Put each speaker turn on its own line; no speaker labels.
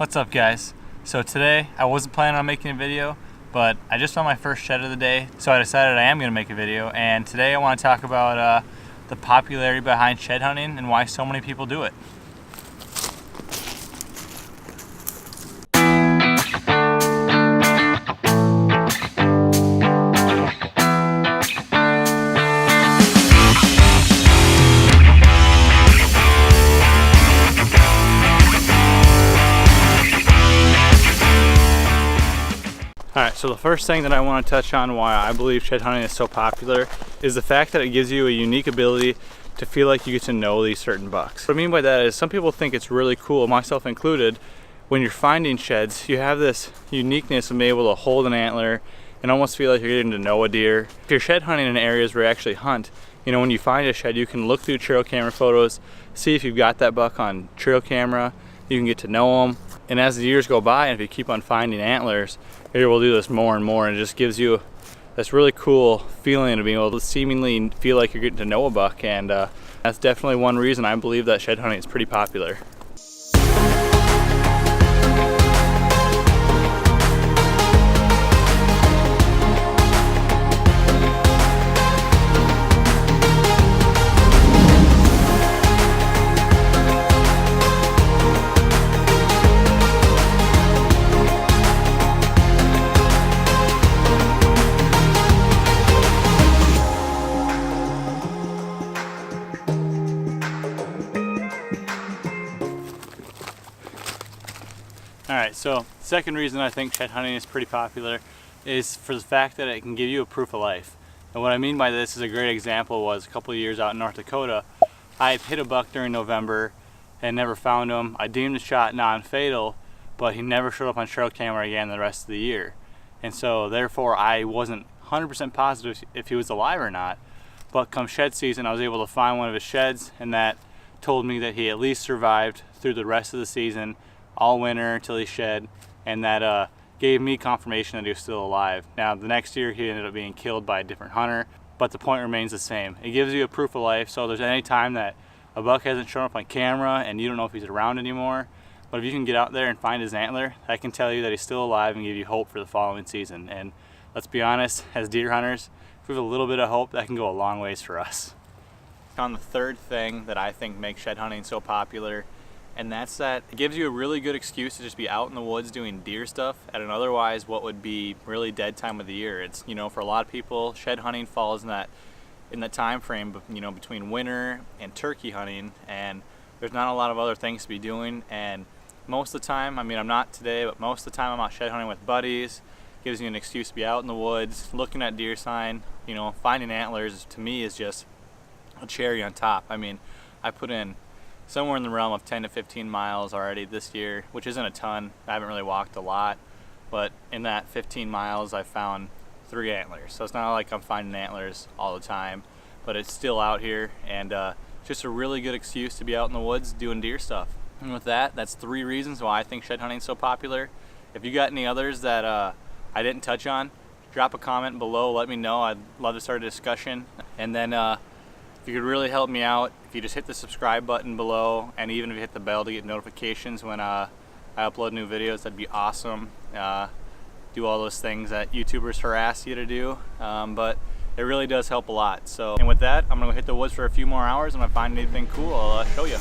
What's up, guys? So today I wasn't planning on making a video, but I just found my first shed of the day, so I decided I am going to make a video. And today I want to talk about the popularity behind shed hunting and why so many people do it. Alright, so the first thing that I want to touch on why I believe shed hunting is so popular is the fact that it gives you a unique ability to feel like you get to know these certain bucks. What I mean by that is some people think it's really cool, myself included, when you're finding sheds, you have this uniqueness of being able to hold an antler and almost feel like you're getting to know a deer. If you're shed hunting in areas where you actually hunt, you know, when you find a shed, you can look through trail camera photos, see if you've got that buck on trail camera, you can get to know them. And as the years go by, and if you keep on finding antlers, you're able to do this more and more, and it just gives you this really cool feeling of being able to seemingly feel like you're getting to know a buck. And that's definitely one reason I believe that shed hunting is pretty popular. Alright, so the second reason I think shed hunting is pretty popular is for the fact that it can give you a proof of life. And what I mean by this is a great example was a couple of years out in North Dakota. I had hit a buck during November and never found him. I deemed the shot non-fatal, but he never showed up on trail camera again the rest of the year. And so therefore I wasn't 100% positive if he was alive or not. But come shed season, I was able to find one of his sheds, and that told me that he at least survived through the rest of the season, all winter until he shed, and that gave me confirmation that he was still alive. Now the next year he ended up being killed by a different hunter, but the point remains the same. It gives you a proof of life, so there's any time that a buck hasn't shown up on camera and you don't know if he's around anymore, but if you can get out there and find his antler, I can tell you that he's still alive and give you hope for the following season. And let's be honest, as deer hunters, if we have a little bit of hope, that can go a long ways for us. On the third thing that I think makes shed hunting so popular, and that's that it gives you a really good excuse to just be out in the woods doing deer stuff at an otherwise what would be really dead time of the year. It's, you know, for a lot of people, shed hunting falls in that time frame, you know, between winter and turkey hunting, and there's not a lot of other things to be doing. And most of the time, I mean, I'm not today, but most of the time I'm out shed hunting with buddies. Gives you an excuse to be out in the woods, looking at deer sign, you know, finding antlers. To me is just a cherry on top. I mean, I put in somewhere in the realm of 10 to 15 miles already this year, which isn't a ton. I haven't really walked a lot, but in that 15 miles I found 3 antlers. So it's not like I'm finding antlers all the time, but it's still out here, and just a really good excuse to be out in the woods doing deer stuff. And with that, that's 3 reasons why I think shed hunting is so popular. If you got any others that I didn't touch on, drop a comment below, let me know. I'd love to start a discussion. And then if you could really help me out, if you just hit the subscribe button below, and even if you hit the bell to get notifications when I upload new videos, that'd be awesome. Do all those things that YouTubers harass you to do, but it really does help a lot. So, and with that, I'm gonna go hit the woods for a few more hours, and if I find anything cool, I'll show you.